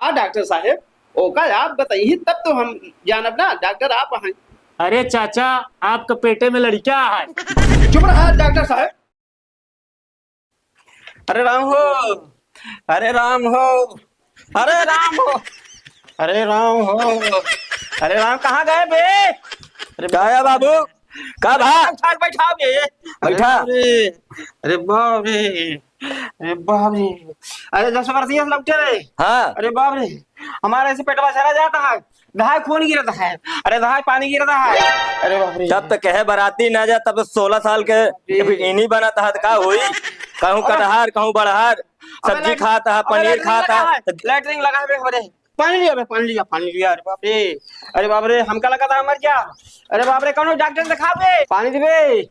हाँ डॉक्टर साहब ओका आप बताइए तब तो हम जानब ना डॉक्टर आप हैं। अरे चाचा, आपका पेटे में लड़का है। चुप रहा डॉक्टर साहब। अरे राम हो, अरे राम हो, अरे राम हो, अरे राम हो, अरे राम कहाँ गए बे? अरे क्या है बाबू? का भा ठाक बैठा बे। बैठा। अरे बाप रे, अरे बाप रे, अरे 10 वर्षीय लौटे रे। हाँ, अरे बाप रे, हमारे ऐसे पेटवा चला जाता है, दहाई खून गिरता है, अरे दहाई पानी गिरता है। अरे बाप रे, तब तक कहे बाराती ना जा, तब तो 16 साल के इन्हीं बना था। का हुई कहूँ कटहार कहूँ बड़हार, सब्जी खाता है, पनीर खाता है। लैटरिन लगा है बे। पानी लिया बे, पानी लिया, पानी लिया। अरे बाप रे, अरे बाप रे, हमका लगा था मर गया। अरे बाप रे, कौन डॉक्टर दिखा बे, पानी दे बे।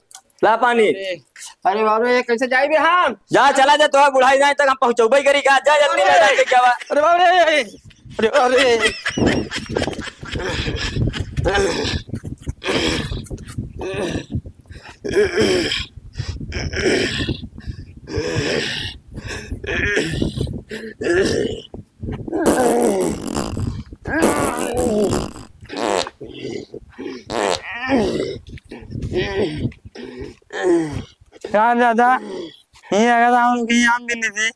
ला पानी। अरे बाप रे, कैसे जाए बे हम? जा चला जा, तो बुढ़ाई जाए तक हम पहुंचोबे करी का। जा जल्दी मैदान के क्या बा। अरे बाप रे, अरे बाप रे, क्या दादा ये अगर हम की आम भी नहीं थी।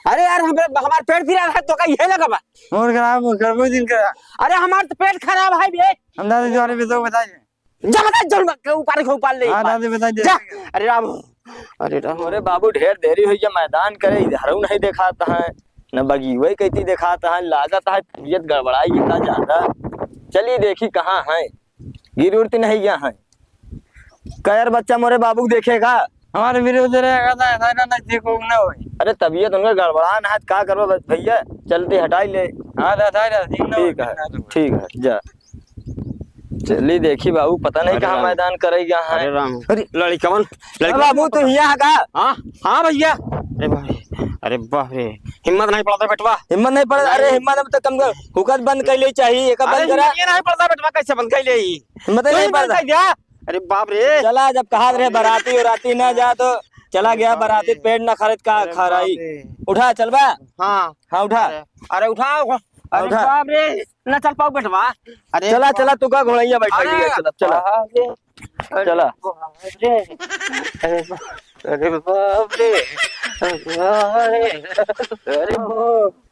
अरे यार हमारा पेट फिरा है तो का ये लगा बा। और खराब करबो दिन करा। अरे हमारा तो पेट खराब है बे। हम दादी के बारे में तो बताइए। जा बता, जल के ऊपर ले। हाँ दादी बताइए। जा। अरे राम, अरे राम। अरे बाबू ढेर देरी हुई है, मैदान करे इधर नहीं दिखाता है, न बगीवे कहती दिखाता है। लागत है तबीयत गड़बड़ाई इतना ज्यादा। चलिए देखी कहाँ है, गिर उड़ती नहीं यहाँ है। कयर बच्चा मोरे बाबू देखेगा। हमारे विरोध रहेगा था ऐसा ना देखो ना हो। अरे तबीयत उनका गड़बड़ाना है, क्या करो भैया, चलते हटाई ले। हाँ दादा ठीक है, ठीक है, जा चलिए देखी बाबू, पता नहीं कहाँ मैदान करेगा। अरे राम, अरे लड़कवन, बाबू तो यहाँ का। हाँ हाँ भैया। अरे बाप रे, अरे बाप रे, हिम्मत नहीं पड़ता बेटवा। हिम्मत नहीं पड़ा। अरे हिम्मत अब तक कम कर, हुकत बंद कर ले चाहिए। एक बंद करा, ये नहीं पड़ता बेटवा, कैसे बंद कर ले? हिम्मत नहीं पड़ा। अरे बाप रे, चला जब कहा रहे बाराती उराती ना जा, तो चला गया बाराती, पेट ना खरीद का खा रही। उठा चल बा। हाँ हाँ उठा। अरे उठाओ। अरे उठा। बाप रे, ना चल पाओ बेटवा। अरे चला चला, तू का घोड़ैया बैठा लिया। चला चला चला। अरे बाप रे, अरे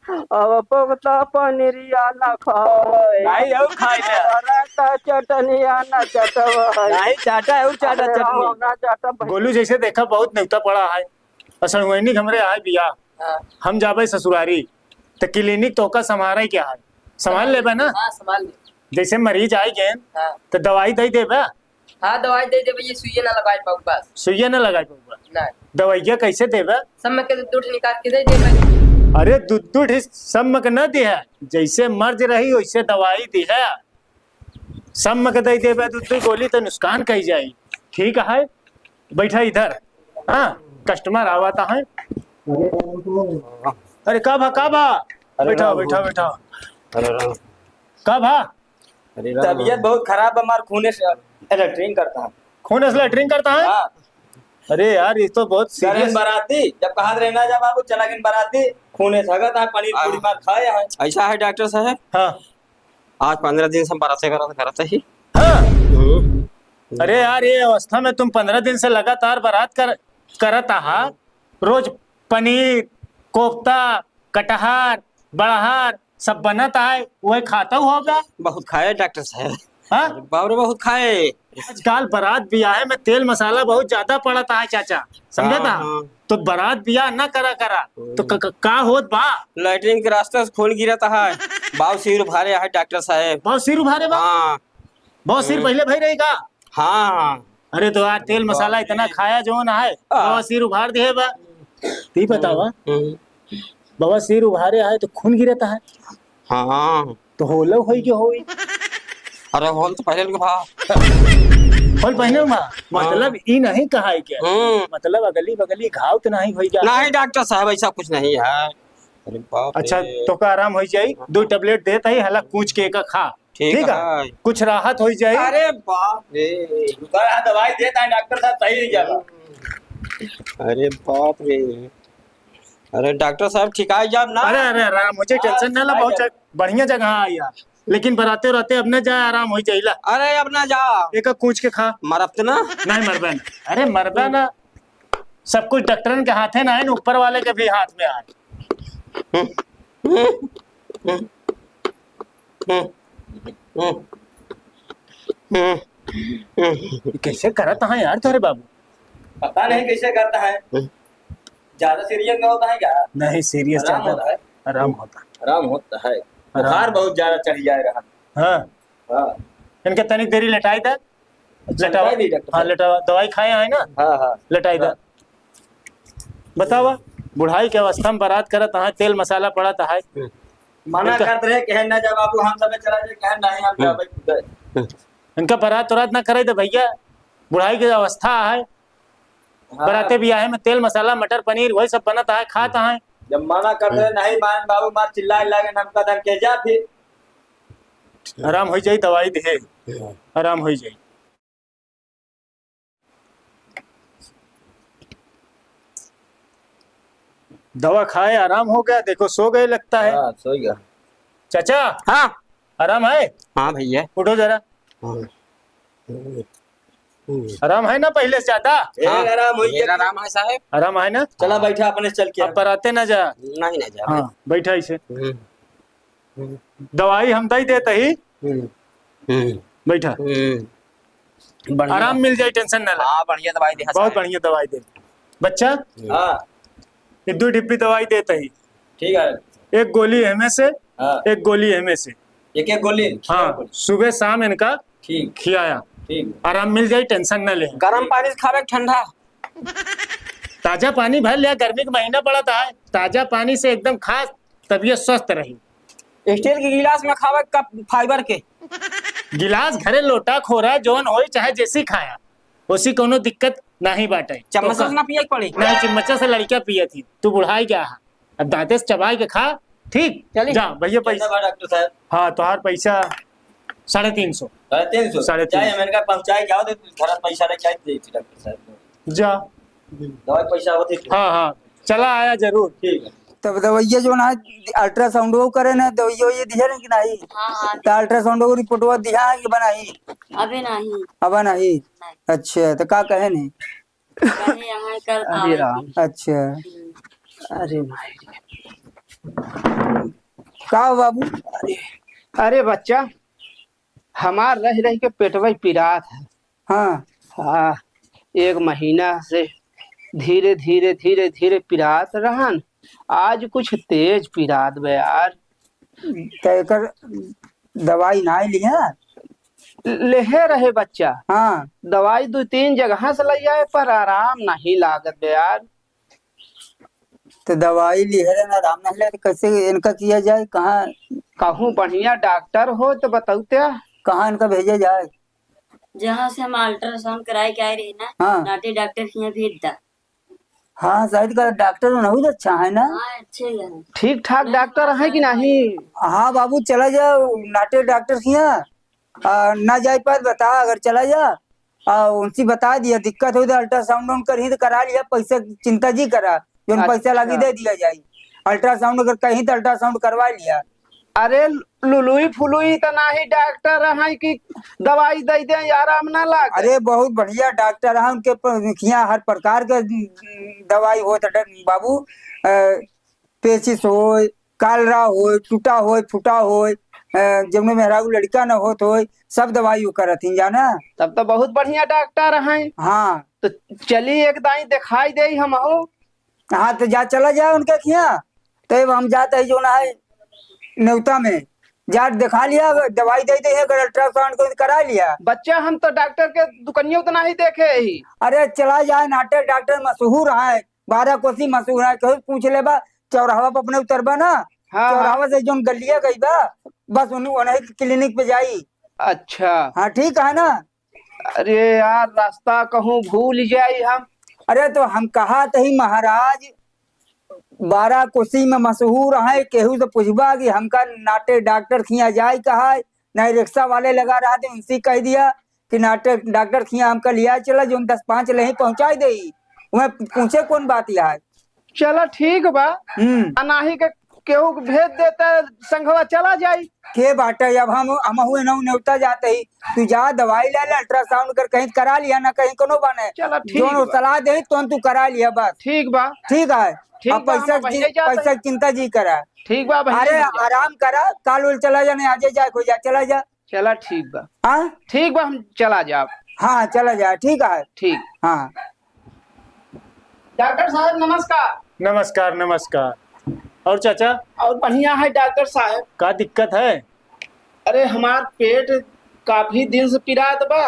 अब पवता पनीरिया ना खाए, नहीं और खाई ले। राता चटनिया ना चटवा, नहीं चाटा है और चाटा चटनी। ना चाटा। गोलू जैसे देखा बहुत न्यूता पड़ा है। असणवैनिक हमरे आए बिया, हम जाबे ससुरारी तो क्लिनिक तो का संभारा क्या है, संभाल लेबे ना। हाँ संभाल ले। जैसे मरीज आई गए हाँ तो दवाई दे देबे। हाँ दवाई दे दे भैया, सुइया ना लगाए पाऊ बस। सुइया न लगाई पऊबा, ना दवाइया कैसे देबे? सब में के दूध निकाल के दे दे भाई। अरे दूध सब मक न दी है, जैसे मर्ज रही वैसे दवाई दी है। सब मक दे देबे दूध गोली तो नुकसान कही जाई। ठीक है, बैठा इधर। हाँ कस्टमर आवाता है। अरे का भा बैठा बैठा बैठा। का भा तबीयत बहुत खराब, हमार खूने से लैट्रिन करता है। खून से लैट्रिन करता है। हाँ। अरे यार ये तो बहुत गरीन सीरियस। बाराती जब कहा रहना जा बाबू, चला गिन बाराती खूने सगत है, पनीर पूरी मार खाए हैं। ऐसा है डॉक्टर साहब, हाँ आज 15 दिन से बारात से करता ही। हाँ। अरे यार ये अवस्था में तुम 15 दिन से लगातार बारात करता है। रोज पनीर कोफ्ता कटहार बड़हार सब बनता है, वही खाता होगा। बहुत खाए डॉक्टर साहब। हाँ बाप रे बहुत खाए। आजकल बारात ब्याह में तेल मसाला बहुत ज्यादा पड़ता है चाचा, समझे था। हाँ। तो बारात ब्याह ना करा तो का होत बा। लैट्रिन के रास्ते से खून गिरता है, बाव सिर भारे है डॉक्टर साहब। बहुत सिर उभारे बा। हाँ बहुत सिर पहले भाई रहेगा। हाँ। अरे तो यार तेल मसाला इतना खाया जो ना है, बाबा सिर उभार दे बा। ती बतावा बाबा सिर उभारे है तो खून गिरता है, हाँ तो होलो होई के होई। अरे होल तो पहले भा। होल पहले मा मतलब ई नहीं कहा है क्या, मतलब अगली बगली घाव तो नहीं होई जा। नहीं डॉक्टर साहब ऐसा कुछ नहीं है। अरे बाप अच्छा रे। तो का आराम हो जाई, 2 टैबलेट देता ही हला कूच के का खा। ठीक ठीक है, है। कुछ राहत हो जाए। अरे बाप रे, दवाई देता है डॉक्टर साहब, सही नहीं जा। अरे बाप रे, अरे डॉक्टर साहब ठिकाई जाब ना। अरे अरे आराम हो जाए, टेंशन ना ला, बहुत बढ़िया जगह है यार, लेकिन बराते रहते अब न जाए, आराम हो जाइला। अरे अब ना जा, एक कूच के खा। मरब ना। नहीं मरबे ना, अरे मरबे ना, सब कुछ डॉक्टरन के हाथ है ना, है ना, ऊपर वाले के भी हाथ में आए। कैसे करत है यार तुम्हारे बाबू? पता नहीं कैसे करता है, ज्यादा सीरियस में होता है क्या? नहीं सीरियस आराम ज्यादा होता है, आराम होता। आराम होता है, बुखार बहुत ज्यादा चढ़ जाए रहा। हाँ हाँ इनके तनिक देरी लेटाई था, लेटावा। दी डॉक्टर हाँ लेटावा, दवाई खाए है ना, हाँ हाँ लेटाई था। बतावा बुढ़ाई के अवस्था में बारात करत है, तेल मसाला पड़ा है। मना करते रहे कहे ना जा बाबू, हम सब चला जाए, कहे नहीं हम जाए भाई। इनका बारात उरात ना करे तो भैया, बुढ़ाई की अवस्था है, बराते भी आए में तेल मसाला मटर पनीर वही सब बनता है, खाता है। जब मना करते रहे नहीं मान बाबू, मार चिल्लाए लगे, नमका दम के जा, फिर आराम हो जाए, दवाई दे, आराम हो जाए। दवा खाए आराम हो गया, देखो सो गए लगता है। हाँ सो गया। चाचा हाँ आराम है? हाँ भैया। उठो जरा, आराम है ना पहले से ज्यादा? हाँ, आराम हो गया। आराम है साहब। आराम है ना? चला बैठा अपने चल के। अब बराते ना जा। नहीं ना जा। हाँ बैठा इसे, दवाई हम दई देते ही, बैठा, आराम मिल जाए, टेंशन ना ले। हाँ बढ़िया दवाई दे। बहुत बढ़िया दवाई दे। बच्चा हाँ ये 2 डिब्बी दवाई देते ही, ठीक है। एक गोली एमे से, हाँ एक गोली एमे से। एक एक गोली। हाँ सुबह शाम इनका ठीक खियाया, ठीक। आराम मिल जाए, टेंशन ना ले। गर्म पानी से खावे ठंडा। ताजा पानी भर लिया, गर्मी का महीना पड़ा था, ताजा पानी से एकदम खा, तबीयत स्वस्थ रही। स्टील के गिलास में खावे कप फाइबर के। गिलास घरे लोटा खोरा जोन हो चाहे जैसी खाया, उसी कोनो दिक्कत नहीं बाटे। चम्मच से ना पिए पड़ी। नहीं चम्मचा से लड़कियां पिए थी, तू बुढ़ाई क्या है, अब दांते से चबाई के खा। ठीक चलिए। जा भैया पैसा। पैसा डॉक्टर साहब हाँ तुहार पैसा 350। 350। 350। चाहे अमेरिका पहुंचाए जाओ तो घर पैसा लेके आई थी डॉक्टर साहब। जा, दवाई पैसा होती थी। हाँ हाँ चला आया जरूर। ठीक है। तब दवाइया जो ना अल्ट्रासाउंड वो करे ना, दवाइया ये दिया कि नहीं? हाँ तो अल्ट्रासाउंड को रिपोर्ट वो दिया है कि बनाई? अबे नहीं अब नहीं। अच्छा तो का कहे नहीं? कहे यहाँ कल अरे आए राम, थे। अच्छा अरे भाई, का हो बाबू? अरे बच्चा, हमार रह रह के पेटवा पीड़ात है। हाँ हाँ 1 महीना से धीरे धीरे धीरे धीरे पीड़ात रहन, आज कुछ तेज पीड़ात बे यार। तो एकर दवाई नहीं लिया? लेहे रहे बच्चा, हाँ दवाई 2-3 जगह से ले आए पर आराम नहीं लागत बे यार। तो दवाई लिहे ना, आराम नहीं ले तो कैसे इनका किया जाए? कहाँ कहूँ बढ़िया डॉक्टर हो तो बताऊते। कहाँ इनका भेजा जाए? जहाँ से हम अल्ट्रासाउंड कराए के आए रहे ना, हाँ नाटे डॉक्टर के यहाँ भेज दा। हाँ शायद का डॉक्टर नहीं अच्छा है ना? हाँ अच्छे हैं। ठीक ठाक डॉक्टर है कि नहीं? हाँ बाबू चला जाओ नाटे डॉक्टर के यहाँ, ना जाए पाए बता, अगर चला जा उनसे बता दिया दिक्कत हो तो अल्ट्रासाउंड कर ही तो करा लिया, पैसा चिंता जी करा, जो पैसा लगी दे दिया जाए। अल्ट्रासाउंड अगर कहीं तो अल्ट्रासाउंड करवा लिया। अरे लुलुई फुलुई तो नहीं डॉक्टर है कि दवाई दे दे आराम ना लागे। अरे बहुत बढ़िया डॉक्टर है, उनके यहाँ हर प्रकार के दवाई हो बाबू। पेचिस हो, कालरा हो, टूटा हो, फूटा हो, जब मेहरारू लड़का न हो तो सब दवाई करत ही जाना। तब तो बहुत बढ़िया डॉक्टर है। हाँ तो चलिए एक दाई दिखाई दे हम। हाँ तो जा चला जाए उनके यहाँ, तब हम जाते है जो ना है नेवता में जा दिखा लिया, दवाई दे दे, अगर अल्ट्रासाउंड को करा लिया। बच्चा हम तो डॉक्टर के दुकानियों तो नहीं देखे ही। अरे चला जाए नाटक, डॉक्टर मशहूर है, 12 कोसी मशहूर है, कहीं पूछ ले बा, चौराहा पर अपने उतरबा ना, हाँ चौराहा से जो गलिया गई बा, बस उन्हीं क्लिनिक पे जाई। अच्छा हाँ ठीक है ना? अरे यार रास्ता कहूँ भूल जाई हम। अरे तो हम कहा तही महाराज 12 कोसी में मशहूर है, केहू से पूछबा कि हमका नाटे डॉक्टर खिया जाए कहा, नहीं रिक्शा वाले लगा रहा थे, उनसे कह दिया कि नाटे डॉक्टर खिया हमका लिया चला, जो 10-5 ले पहुंचाई दे। वह पूछे कौन बात है? चला ठीक बा। अनाही के केहू के भेज देता संघवा चला जाई। के बाटा अब हम हुए ना न्योता जाते ही तू जा दवाई ले ले अल्ट्रासाउंड कर कहीं करा लिया ना कहीं कोनो बने चला ठीक जो बा। सलाह दे तो तू करा लिया बस। ठीक बा। ठीक है ठीक अब बा, हम पहले जाते पैसा हैं। की चिंता जी करा। ठीक बा भाई। अरे आराम करा काल उल चला जा नहीं आजे जा कोई जा चला जा। चला ठीक बा। हाँ ठीक बा हम चला जा। हाँ चला जा ठीक है। ठीक। हाँ डॉक्टर साहब नमस्कार। नमस्कार नमस्कार। और चाचा और बढ़िया है डॉक्टर साहब। का दिक्कत है? अरे हमार पेट काफी दिन से पिरात बा।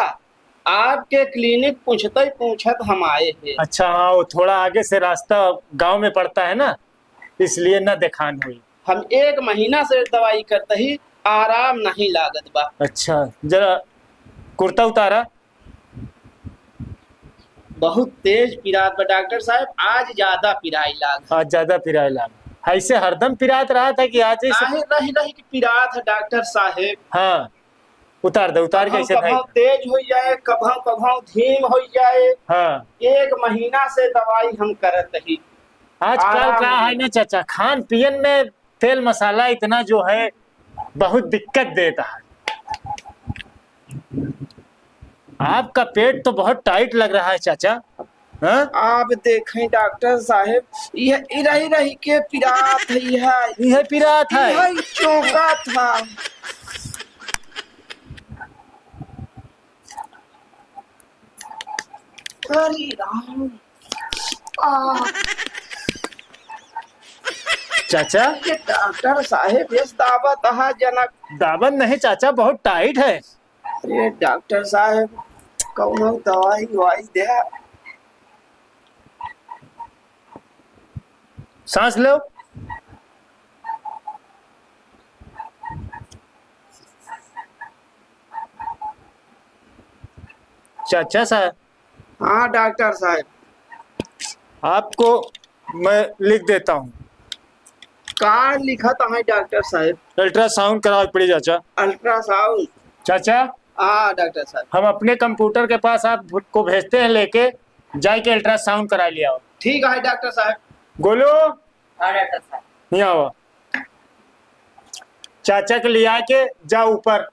आपके क्लिनिक पूछत हम आए हैं। अच्छा हाँ, वो थोड़ा आगे से रास्ता गांव में पड़ता है ना, इसलिए न दिखान हुई। हम 1 महीना से दवाई करते ही आराम नहीं लागत बा। अच्छा जरा कुर्ता उतारा। बहुत तेज पिरात बा डॉक्टर साहब। आज ज्यादा पिराई लाग। आज ज्यादा पिराए लाग। ऐसे हरदम पिरात रहा था कि आज ही से? नहीं नहीं कि पिरात है डॉक्टर साहब। हाँ उतार दे, उतार के ऐसे कभों तेज हो जाए कभों धीम हो जाए। हाँ 1 महीना से दवाई हम करत ही। आजकल आराम का है ना चाचा, खान पियन में तेल मसाला इतना जो है बहुत दिक्कत देता है। आपका पेट तो बहुत टाइट लग रहा है चाचा। हाँ? आप देखें डॉक्टर साहब, यह रही रही के पिरात है। यह पिरात है। यह चौका था। अरे राम। चाचा ये डॉक्टर साहब इस दावत है जनक। दावत नहीं चाचा, बहुत टाइट है। अरे डॉक्टर साहब कौनो दवाई ववाई दे। सांस लो। चाचा साहब हाँ डॉक्टर साहब। आपको मैं लिख देता हूँ। कार्ड लिखा था है डॉक्टर साहब। अल्ट्रासाउंड कराओ पड़ी चाचा। अल्ट्रासाउंड। चाचा हाँ डॉक्टर साहब। हम अपने कंप्यूटर के पास आपको भेजते हैं, लेके जाके अल्ट्रासाउंड करा लिया हो। ठीक है डॉक्टर साहब। गोलू हाँ डॉक्टर साहब। नहीं आओ। चाचा के लिया के जा ऊपर,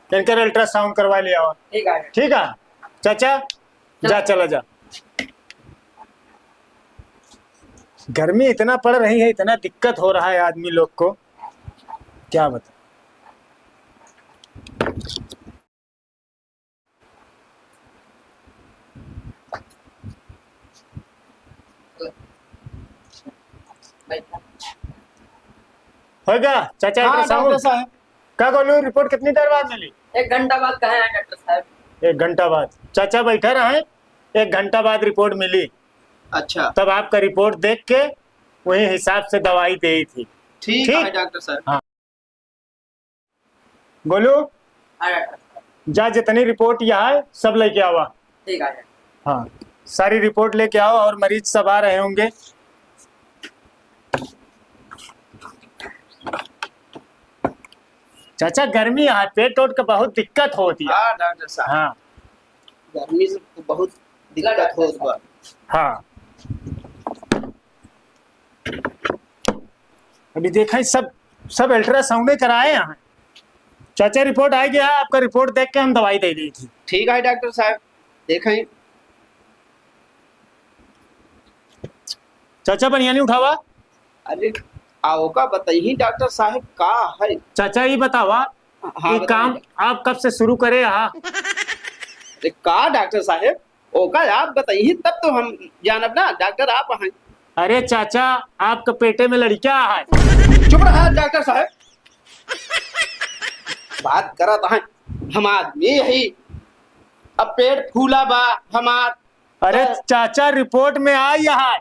इनकर अल्ट्रासाउंड करवा लिया हो। ठीक है। ठीक है चाचा, जा चला जा। गर्मी इतना पड़ रही है, इतना दिक्कत हो रहा है आदमी लोग को, क्या बता। होगा चाचा हाँ डॉक्टर अल्ट्रासाउंड? साहब। क्या बोलूं, रिपोर्ट कितनी देर बाद मिली? 1 घंटा बाद कहाँ है डॉक्टर साहब? 1 घंटा बाद। चाचा बैठा रहे, 1 घंटा बाद रिपोर्ट मिली। अच्छा तब आपका रिपोर्ट देख के वही हिसाब से दवाई दी थी। ठीक है डॉक्टर साहब। हाँ गोलू हाँ डॉक्टर साहब। जा, जितनी रिपोर्ट यहाँ है सब लेके आवा। ठीक है। हाँ सारी रिपोर्ट लेके आओ, और मरीज सब आ रहे होंगे। चाचा गर्मी है, पेट वोट का बहुत दिक्कत होती है। हाँ डॉक्टर साहब। हाँ गर्मी से तो बहुत दिक्कत हो बा। हाँ अभी देखा सब अल्ट्रासाउंड कराए यहाँ। चाचा रिपोर्ट आ गया, आपका रिपोर्ट देख के हम दवाई दे दी थी। ठीक है डॉक्टर साहब। देखें। चाचा बढ़िया नहीं उठावा। अरे आओ का बताइए डॉक्टर साहब का है। चाचा ये बतावा हाँ ये काम बताइए। आप कब से शुरू करे यहाँ? अरे का डॉक्टर साहब ओका आप बताइए तब तो हम जानब ना। डॉक्टर आप हैं। अरे चाचा आपके पेटे में लड़का है। चुप रहा डॉक्टर साहब। बात करत हैं हम आदमी यही। अब पेट फूला बा हमार। अरे चाचा रिपोर्ट में आ यहाँ।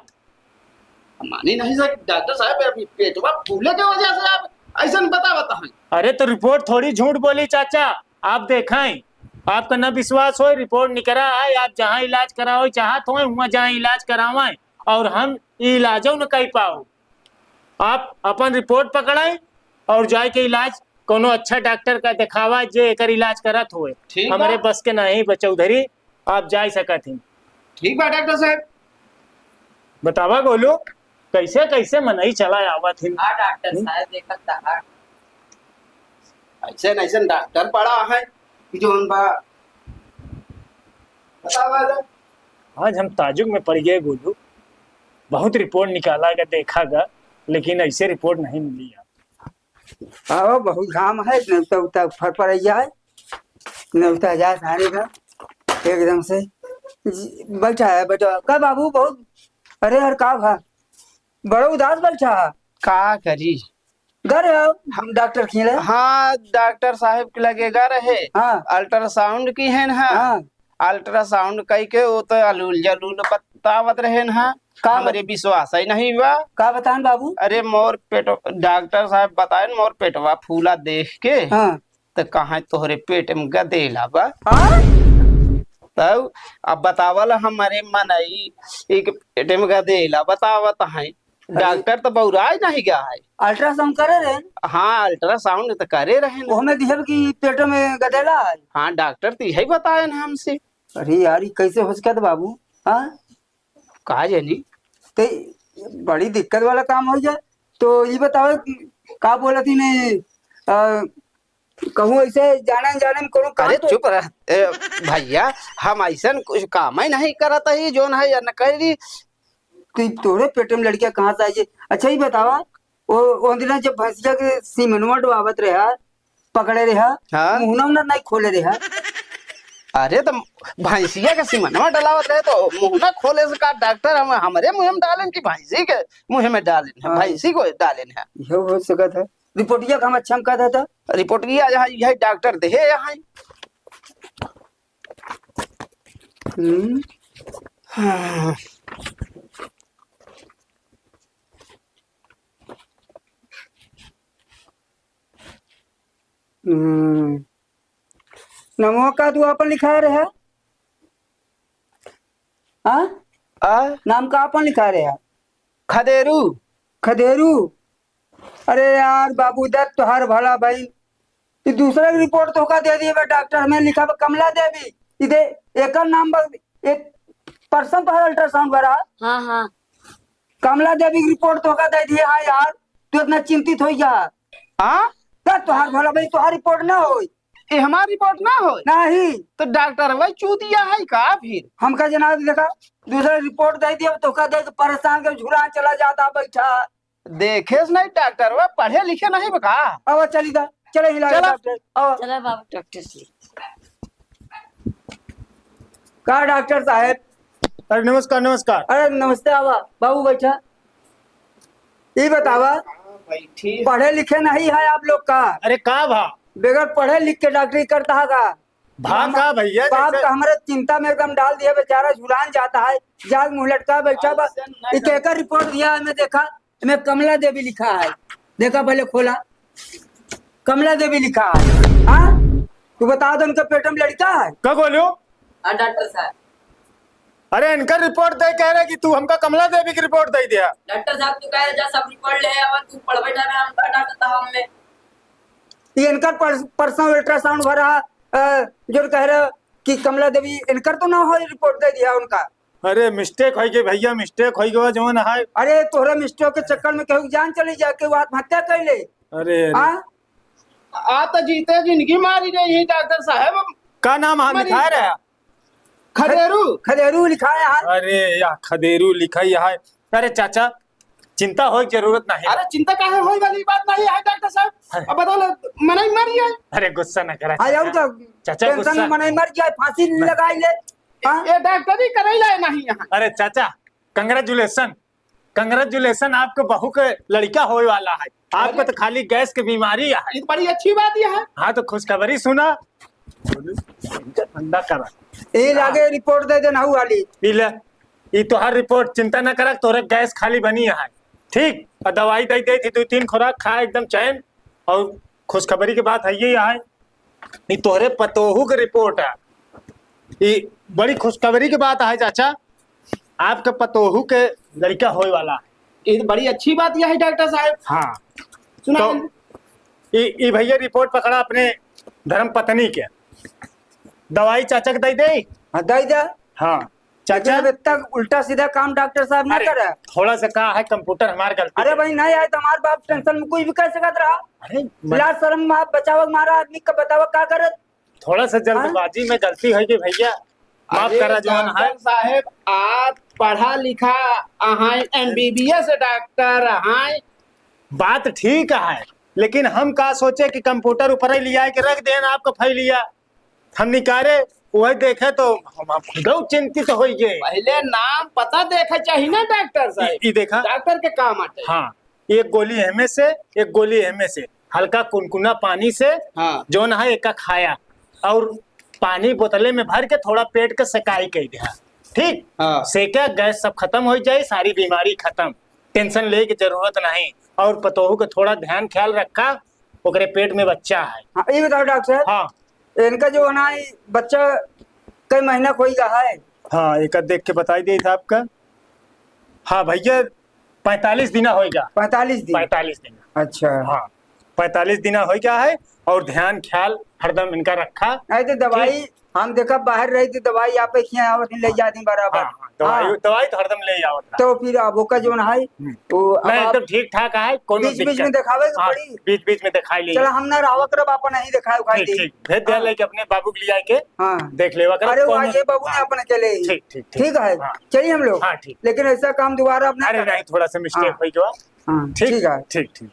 मानी नहीं सकते डॉक्टर साहब। अभी पेटवा फूले के वजह से आप ऐसा बता हैं। अरे तो रिपोर्ट थोड़ी झूठ बोली चाचा, आप देखें। आपका न विश्वास हो, रिपोर्ट निकला है। आप जहाँ इलाज कराओ चाहत हो वहाँ जहाँ इलाज करावाएं, और हम इलाजो न कर पाओ। आप अपन रिपोर्ट पकड़ाएं और जाए के इलाज कोनो अच्छा डॉक्टर का दिखावा जे एकर इलाज करत हुए। ठीक बा। हमारे बस के नहीं बचौधरी, आप जा सकत हैं। ठीक बा डॉक्टर साहब। बतावा गोलू। कैसे कैसे मनई चला आवत हिन। हाँ डॉक्टर साहब देखत था। ऐसे ऐसे डॉक्टर पड़ा है कि जो उन बा बतावा जा। आज हम ताजुब में पड़ गए गोलू। बहुत रिपोर्ट निकाला गया देखा गया, लेकिन ऐसे रिपोर्ट नहीं मिली यार। आओ बहुत घाम है, नेवता उता फर पड़ है, नेवता जा सारे का एकदम से बैठा है। बैठा का बाबू बहुत, अरे यार का भा बड़ा उदास बैठा है। का करी। घर आओ हम डॉक्टर खिले। हाँ डॉक्टर साहब के लगेगा रहे। हाँ अल्ट्रासाउंड की है ना। हाँ अल्ट्रासाउंड कई के वो तो अलूल जलूल बतावत रहे ना। का हमारे विश्वास ही नहीं हुआ। का बतान बाबू। अरे मोर पेट डॉक्टर साहब बताए मोर पेटवा फूला देख के हाँ तो कहा तोहरे पेट में गदेला बा। हाँ तब अब बतावल हमारे मनई एक पेट में गदेला बतावत है। डॉक्टर तो बौराज नहीं गया है। अल्ट्रासाउंड करे रहे। हाँ अल्ट्रासाउंड तो करे रहे वो ना। हमें दिहब की पेट में गदेला है। हाँ डॉक्टर तो यही बताए ना हमसे। अरे यार ये कैसे हो सकता बाबू। हाँ कहा जानी तो बड़ी दिक्कत वाला काम हो जाए। तो ये बताओ का बोला थी ने कहूँ ऐसे जाने जाने में कोनो काम अरे तो- चुप रह भैया। हम ऐसा कुछ काम ही नहीं करता ही जोन है या न करी। कि तोरे पेट में लड़कियां कहाँ से आई। अच्छा ही बतावा वो दिन जब भैंसिया के सीमनवा डुबावत रहा पकड़े रहा हाँ। मुहना उहना नहीं खोले रहा। अरे तो भैंसिया के सीमनवा डलावत रहे तो मुंह ना खोले से का डॉक्टर हम हमारे मुंह में डालें कि भैंसी के मुंह में डालें है। हाँ। भैंसी को डालें है। यह हो सकता है। रिपोर्टिया का हम अच्छा कहता था। रिपोर्ट किया यहाँ यही डॉक्टर दे यहाँ। हाँ। नमो का तू अपन लिखा रहे। हाँ नाम का अपन लिखा रहे। खदेरू खदेरू। अरे यार बाबू दत्त तोहार भला भाई ये दूसरा रिपोर्ट तो का दे दिए डॉक्टर हमें लिखा कमला देवी इधे एक नाम एक पर्सन तो अल्ट्रासाउंड भरा। हाँ हाँ कमला देवी की रिपोर्ट तो का दे दिए। हाँ यार तू इतना चिंतित हो जा। हाँ तोहार भला भाई तोहार रिपोर्ट ना हो। ये हमारी रिपोर्ट ना हो नहीं तो डॉक्टर वही चूतिया है का फिर। हमका जनाब देखा दूसरा रिपोर्ट दे दिया तो का दे परेशान कर झुरा चला जाता बैठा। देखे नहीं डॉक्टर वह पढ़े लिखे नहीं बका। अब चली दा चले हिला चलो। डॉक्टर अब चला बाबू डॉक्टर से। का डॉक्टर साहब। अरे नमस्कार नमस्कार। अरे नमस्ते आवा बाबू बैठा। ये बतावा बैठी पढ़े लिखे नहीं है आप लोग का। अरे का भा बगैर पढ़े लिख के डॉक्टरी करता है का। भा का भैया बाप जैसे- का हमारे चिंता में एकदम डाल दिया बेचारा झुलान जाता है। जाग मुंह लटका बैठा बा। एक एक रिपोर्ट दिया है मैं देखा मैं कमला देवी लिखा है। देखा पहले खोला कमला देवी लिखा है। हाँ तू बता दो उनका पेट में लड़का है। क्या बोलो। हाँ डॉक्टर साहब। अरे इनका रिपोर्ट दे कह रहे कि तू हमका कमला देवी की रिपोर्ट दे दिया। डॉक्टर साहब तू कह जा सब रिपोर्ट ले आवा तू पढ़ बैठा में हम डॉक्टर साहब में। ये इनका पर्सनल अल्ट्रासाउंड भरा जो कह रहे कि कमला देवी इनकर तो ना हो रिपोर्ट दे दिया उनका। अरे मिस्टेक हो गई भैया मिस्टेक हो गई जो ना है। अरे तोहरे मिस्टेक के चक्कर में कहूँ जान चली जाए के वो आत्महत्या कर ले। अरे हाँ आ तो जीते जिंदगी मारी रही डॉक्टर साहब। का नाम हाँ हमारी- लिखा रहा। खदेरू खदेरू लिखा है यार। अरे या खदेरू लिखा ही है। अरे चाचा चिंता हो की जरूरत नहीं। अरे चिंता काहे होई वाली बात नहीं है डॉक्टर साहब। अब बताओ मनाई मरी है। अरे गुस्सा न करा आ जाओ चाचा। तो चाचा टेंशन गुस्सा। में मनाई मर जाए फांसी लगाई ले। हाँ ये डॉक्टरी करैला नहीं यहाँ। अरे चाचा कंग्रेचुलेशन कंग्रेचुलेशन आपके बहू के लड़का होने वाला है। आपको तो खाली गैस की बीमारी है। ये तो बड़ी अच्छी बात ये है। हाँ तो खुशखबरी सुना। ठंडा करा ये लागे रिपोर्ट दे देना वाली। ई ले ई तोहर रिपोर्ट चिंता न कर तोरे गैस खाली बनी है ठीक। और दवाई दे दे थी 2-3 खुराक खा एकदम चैन। और खुशखबरी की बात है ये है ये तोहरे पतोहू की रिपोर्ट है। ये बड़ी खुशखबरी की बात है चाचा आपके पतोहू के लड़का होने वाला है। ये तो बड़ी अच्छी बात यह है डॉक्टर साहब। हाँ सुना तो ये भैया रिपोर्ट पकड़ा अपने धर्म पत्नी के। दवाई चाचा के दे दे। हाँ दे दे। हाँ लेकिन चाचा अब इतना उल्टा सीधा काम डॉक्टर साहब ना अरे करे। थोड़ा सा कहा है कंप्यूटर हमारी गलती अरे है। भाई नहीं आए तो हमारे बाप टेंशन में कोई भी कर सकत रहा। अरे लाज शर्म आप बचाव मारा आदमी का बतावा का करे। थोड़ा सा जल्दबाजी में गलती हो गई भैया, माफ अरे करा जवान है। डॉक्टर साहेब आप पढ़ा लिखा अहाय MBBS डॉक्टर अहाय। बात ठीक है, लेकिन हम का सोचे कि कंप्यूटर ऊपर ही लिया के रख देना आपका फैलिया, हम निकाले वही देखे तो हम खुद चिंतित हो गए। पहले नाम पता देखे चाहिए ना डॉक्टर साहब। ये देखा डॉक्टर के काम आते। हाँ, एक गोली एमे से एक गोली एमे से हल्का कुनकुना पानी से हाँ जो ना है एक खाया और पानी बोतले में भर के थोड़ा पेट के सेकाई कर दिया, ठीक। हाँ। सेका गैस सब खत्म हो जाए, सारी बीमारी खत्म, टेंशन ले की जरूरत नहीं। और पतोहू का थोड़ा ध्यान ख्याल रखा, ओकरे पेट में बच्चा है। हाँ ये बताओ डॉक्टर साहब, हाँ इनका जो ना ये बच्चा कई महीना कोई रहा है। हाँ, एक देख के बताई दी था आपका। हाँ भैया 45 दिन हो गया। 45 दिन। 45 दिन। अच्छा हाँ 45 दिन हो गया है और ध्यान ख्याल हरदम इनका रखा। नहीं तो दवाई हम देखा बाहर रही थी, दवाई आप यहाँ आवत नहीं ले जाती बराबर। हाँ, दवाई दवाई तो हरदम ले आओ। तो फिर अब का जो है वो नहीं एकदम ठीक ठाक है, कोनो बीच बीच में दिखावे के पड़ी। बीच बीच में दिखाई ली। चलो हम ना रावा करब अपन नहीं दिखाए उखाई ठीक दी। ठीक भेज दिया लेके अपने बाबू के लिए आके हाँ देख लेवा कर। अरे वो ये बाबू ने अपन चले ठीक ठीक ठीक है। हाँ। चलिए हम लोग। हाँ, ठीक। लेकिन ऐसा काम दोबारा अपना अरे नहीं थोड़ा सा मिस्टेक हाँ। हो गया। हाँ ठीक है। ठीक ठीक।